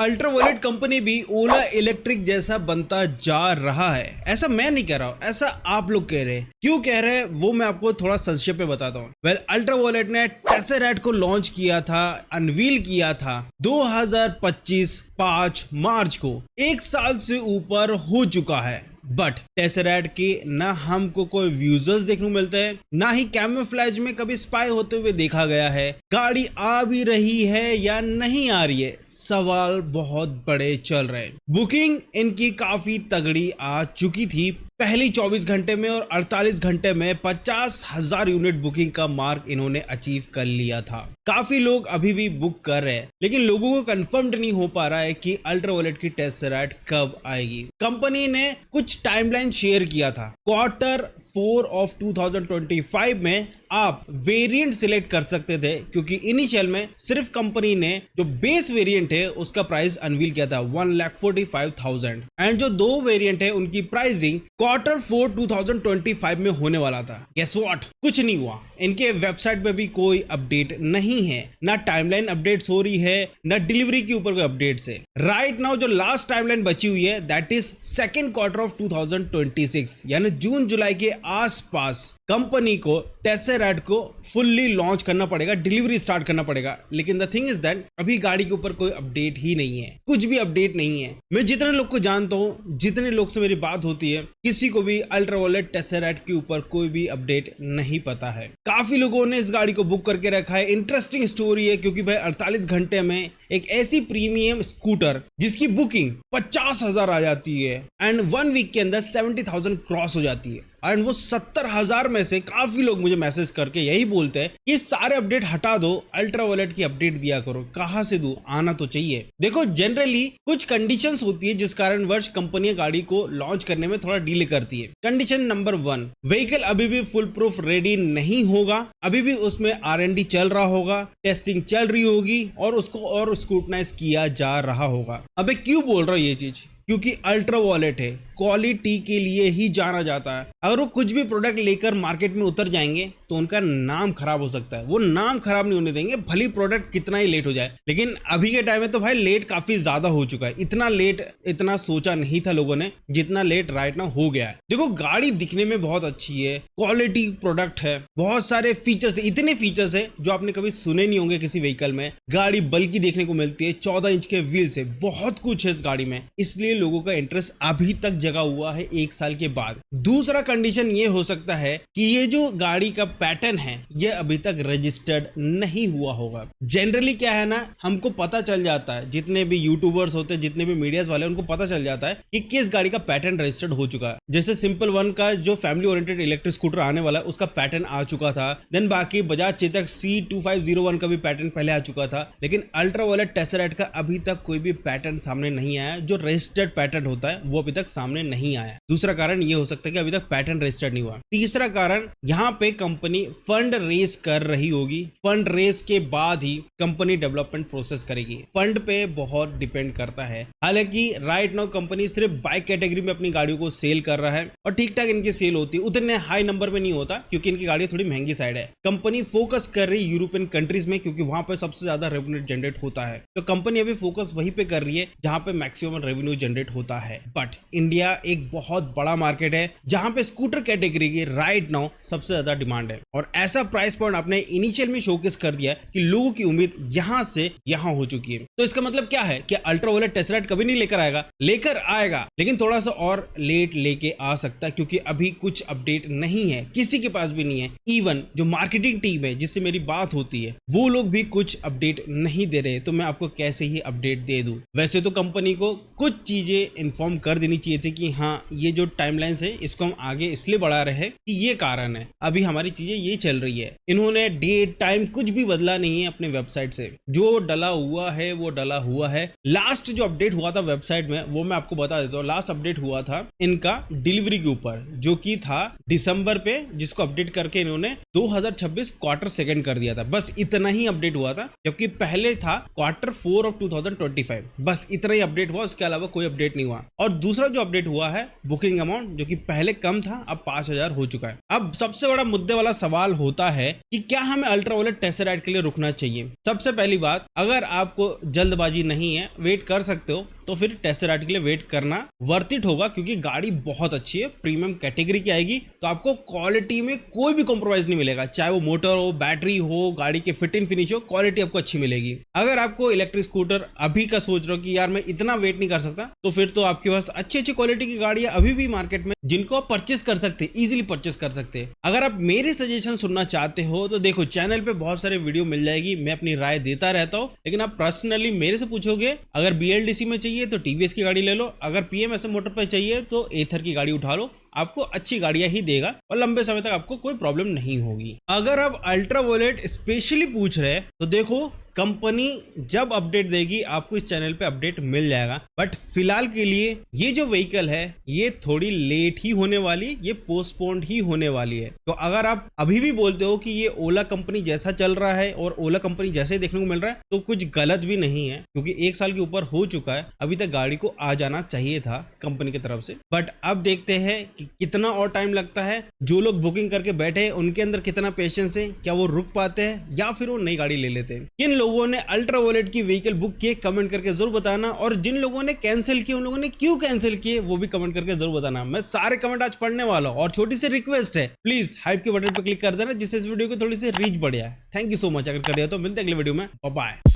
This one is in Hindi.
अल्ट्रावायलेट कंपनी भी ओला इलेक्ट्रिक जैसा बनता जा रहा है। ऐसा मैं नहीं कह रहा हूं, ऐसा आप लोग कह रहे हैं। क्यों कह रहे हैं वो मैं आपको थोड़ा संक्षेप में बताता हूं। अल्ट्रावायलेट ने टेसेरैट को लॉन्च किया था, अनवील किया था 2025 5 मार्च को। एक साल से ऊपर हो चुका है, बट टेसेरैट के ना हमको कोई व्यूजर्स देखने को मिलते हैं, ना ही कैमोफ्लेज में कभी स्पाई होते हुए देखा गया है। गाड़ी आ भी रही है या नहीं आ रही है, सवाल बहुत बड़े चल रहे हैं। बुकिंग इनकी काफी तगड़ी आ चुकी थी पहली 24 घंटे में, और 48 घंटे में 50,000 यूनिट बुकिंग का मार्क इन्होंने अचीव कर लिया था। काफी लोग अभी भी बुक कर रहे हैं, लेकिन लोगों को कंफर्म्ड नहीं हो पा रहा है कि अल्ट्रावायलेट की टेसेरैट कब आएगी। कंपनी ने कुछ टाइमलाइन शेयर किया था। क्वार्टर 4 ऑफ 2025 में आप वेरिएंट सिलेक्ट कर सकते थे, क्योंकि इनिशियल में सिर्फ कंपनी ने जो बेस वेरिएंट है उसका प्राइस अनवील किया था 1,45,000, एंड जो दो वेरिएंट है उनकी प्राइसिंग क्वार्टर 4 2025 में होने वाला था। गेस व्हाट, कुछ नहीं हुआ। इनके वेबसाइट पे भी कोई अपडेट नहीं है, ना टाइमलाइन अपडेट्स हो रही है, ना डिलीवरी के ऊपर कोई अपडेट्स है। राइट नाउ जो लास्ट टाइमलाइन बची हुई है that is second quarter of 2026, यानी जून जुलाई के आसपास कंपनी को टेसेरैट को फुल्ली लॉन्च करना पड़ेगा, डिलीवरी स्टार्ट करना पड़ेगा। लेकिन द थिंग इज दैट अभी गाड़ी के ऊपर कोई अपडेट ही नहीं है, कुछ भी अपडेट नहीं है। मैं जितने लोग को जानता हूं, जितने लोग से मेरी बात होती है, किसी को भी अल्ट्रावायलेट टेसेरैट के ऊपर कोई भी अपडेट नहीं पता है। काफी लोगों ने इस गाड़ी को बुक करके रखा है। इंटरेस्टिंग स्टोरी है, क्योंकि भाई 48 घंटे में एक ऐसी प्रीमियम स्कूटर जिसकी बुकिंग 50,000 आ जाती है एंड 1 वीक के अंदर 70,000 क्रॉस हो जाती है, एंड वो 70,000 में से काफी लोग मुझे मैसेज करके यही बोलते हैं कि सारे अपडेट हटा दो, अल्ट्रावायलेट की अपडेट दिया करो। कहां से दूं, आना तो चाहिए। देखो, जनरली कुछ कंडीशंस होती है जिस कारण वर्ष कंपनियां गाड़ी को लॉन्च करने में थोड़ा डिले करती है। कंडीशन नंबर 1, व्हीकल अभी भी फुल प्रूफ रेडी नहीं होगा, अभी भी उसमें R&D चल रहा होगा, टेस्टिंग चल रही होगी और उसको और स्क्रूटनाइज किया जा रहा होगा। अबे क्यों बोल रहा हूं ये चीज? क्योंकि अल्ट्रावायलेट है, क्वालिटी के लिए ही जाना जाता है। अगर वो कुछ भी प्रोडक्ट लेकर मार्केट में उतर जाएंगे तो उनका नाम खराब हो सकता है। वो नाम खराब नहीं होने देंगे, भली प्रोडक्ट कितना ही लेट हो जाए। लेकिन अभी के टाइम में तो भाई लेट काफी ज्यादा हो चुका है। इतना लेट इतना सोचा नहीं था लोगों ने, जितना लेट राइट नाउ हो गया है। देखो, गाड़ी दिखने में बहुत अच्छी है, क्वालिटी प्रोडक्ट है, बहुत सारे फीचर्स, इतने फीचर्स है जो आपने कभी सुने नहीं होंगे किसी व्हीकल में। गाड़ी बल्कि देखने को मिलती है, 14 इंच के व्हील्स है, बहुत कुछ है इस गाड़ी में, इसलिए लोगों का इंटरेस्ट अभी तक जगा हुआ है 1 साल के बाद। दूसरा कंडीशन ये हो सकता है कि ये जो गाड़ी का पैटर्न है ये अभी तक रजिस्टर्ड नहीं हुआ होगा। जनरली क्या है ना, हमको पता चल जाता है, जितने भी यूट्यूबर्स होते हैं, जितने भी मीडियाज वाले, उनको पता चल जाता है कि किस गाड़ी का पैटर्न रजिस्टर्ड हो चुका है। जैसे सिंपल वन का जो फैमिली ओरिएंटेड इलेक्ट्रिक स्कूटर आने वाला है उसका पैटर्न आ चुका था। देन बाकी बजाज चेतक C2501 का भी पैटर्न पहले आ चुका था। लेकिन अल्ट्रावायलेट टेसेरैट का अभी तक कोई भी पैटर्न सामने नहीं आया, जो रजिस्टर्ड पैटर्न होता है वो अभी तक सामने नहीं आया। दूसरा कारण ये हो सकता है कि अभी तक पैटर्न रजिस्टर्ड नहीं हुआ। तीसरा कारण, यहाँ पे कंपनी फंड रेस कर रही होगी। फंड रेस के बाद ही कंपनी डेवलपमेंट प्रोसेस करेगी। फंड पे बहुत डिपेंड करता है। हालांकि राइट नाउ कंपनी सिर्फ बाइक कैटेगरी में अपनी गाड़ियों को सेल कर रहा है और ठीक ठाक इनकी सेल होती है, उतने हाई नंबर में नहीं होता क्योंकि इनकी गाड़ी थोड़ी महंगी साइड है। कंपनी फोकस कर रही यूरोपियन कंट्रीज में, क्योंकि वहां पर सबसे ज्यादा रेवेन्यू जनरेट होता है। तो कंपनी अभी फोकस वहीं पे कर रही है जहां पे मैक्सिमम रेवेन्यू जनरेट होता है। बट इंडिया एक बहुत बड़ा मार्केट है जहां पे स्कूटर कैटेगरी की राइट नाउ सबसे ज्यादा डिमांड है, और ऐसा प्राइस पॉइंट आपने इनिशियल में शोकेस कर दिया कि लोगों की उम्मीद यहां से यहां हो चुकी है। तो इसका मतलब क्या है कि अल्ट्रावायलेट टेसेरैट कभी नहीं लेकर आएगा, लेकर आएगा, लेकिन थोड़ा सा और लेट लेके आ सकता है, क्योंकि अभी कुछ अपडेट नहीं है, किसी के पास भी नहीं है। इवन जो मार्केटिंग टीम है जिससे मेरी बात होती है वो लोग भी कुछ अपडेट नहीं दे रहे, तो मैं आपको कैसे ही अपडेट दे दूं। वैसे तो कंपनी को कुछ चीजें इन्फॉर्म कर देनी चाहिए थी कि हाँ ये जो टाइमलाइंस है इसको हम आगे इसलिए बढ़ा रहे हैं कि ये कारण है, अभी हमारी चीजें ये चल रही है। इन्होंने डेट टाइम कुछ भी बदला नहीं है अपने वेबसाइट से, जो डला हुआ है वो डला हुआ है। लास्ट जो अपडेट हुआ था वेबसाइट में वो मैं आपको बता देता हूँ। लास्ट अपडेट हुआ था इनका डिलीवरी के ऊपर, जो कि था दिसंबर पे, जिसको अपडेट करके इन्होंने 2026 क्वार्टर सेकंड कर दिया था। बस इतना ही अपडेट हुआ था, जबकि पहले था क्वार्टर 4 ऑफ 2025। बस इतना ही अपडेट हुआ, उसके अलावा कोई अपडेट नहीं हुआ। और दूसरा जो अपडेट हुआ है बुकिंग अमाउंट, जो कि पहले कम था अब 5,000 हो चुका है। अब सबसे बड़ा मुद्दे वाला सवाल होता है कि क्या हमें अल्ट्रा वॉयलेट टेसरैट के लिए रुकना चाहिए। सबसे पहली बात, अगर आपको जल्दबाजी नहीं है, वेट कर सकते हो, तो फिर टेसरैट के लिए वेट करना वर्थ इट होगा, क्योंकि गाड़ी बहुत अच्छी है, प्रीमियम कैटेगरी की आएगी, तो आपको क्वालिटी में कोई भी कॉम्प्रोमाइज नहीं मिलेगा, चाहे वो मोटर हो, बैटरी हो, गाड़ी के फिट इन फिनिश हो, क्वालिटी आपको अच्छी मिलेगी। अगर आपको इलेक्ट्रिक स्कूटर अभी का सोच रहे हो कि यार मैं इतना वेट नहीं कर सकता, तो फिर तो आपके पास अच्छी अच्छी क्वालिटी की गाड़ियां अभी भी मार्केट में, जिनको आप परचेस कर सकते हैं, इजीली परचेस कर सकते हैं। अगर आप मेरे सजेशन सुनना चाहते हो तो देखो, चैनल पे बहुत सारे वीडियो मिल जाएगी, मैं अपनी राय देता रहता हूँ, लेकिन आप पर्सनली मेरे से पूछोगे, अगर BLDC में चाहिए तो TVS की गाड़ी ले लो, अगर PMSM मोटर पे चाहिए तो एथर की गाड़ी उठा लो, आपको अच्छी गाड़ियां ही देगा और लंबे समय तक आपको कोई प्रॉब्लम नहीं होगी। अगर आप अल्ट्रा वॉयलेट स्पेशली पूछ रहे हैं तो देखो, कंपनी जब अपडेट देगी आपको इस चैनल पे अपडेट मिल जाएगा, बट फिलहाल के लिए ये जो व्हीकल है ये थोड़ी लेट ही होने वाली, ये पोस्टपोन्ड ही होने वाली है। तो अगर आप अभी भी बोलते हो कि ये ओला कंपनी जैसा चल रहा है और ओला कंपनी जैसे देखने को मिल रहा है, तो कुछ गलत भी नहीं है, क्योंकि 1 साल के ऊपर हो चुका है, अभी तक गाड़ी को आ जाना चाहिए था कंपनी की तरफ से। बट अब देखते हैं कि कितना और टाइम लगता है, जो लोग बुकिंग करके बैठे हैं उनके अंदर कितना पेशेंस है, क्या वो रुक पाते हैं या फिर वो नई गाड़ी ले लेते हैं। किन लोगों ने अल्ट्रा वॉयलेट की व्हीकल बुक किए कमेंट करके जरूर बताना, और जिन लोगों ने कैंसिल किए उन लोगों ने क्यों कैंसिल किए वो भी कमेंट करके जरूर बताना। मैं सारे कमेंट आज पढ़ने वाला हूं, और छोटी सी रिक्वेस्ट है, प्लीज हाइप के बटन पर क्लिक कर देना, जिससे इस वीडियो को थोड़ी सी रीच बढ़ जाए। Thank you so much. अगर कर दिया तो मिलते हैं अगले वीडियो में, बाय बाय।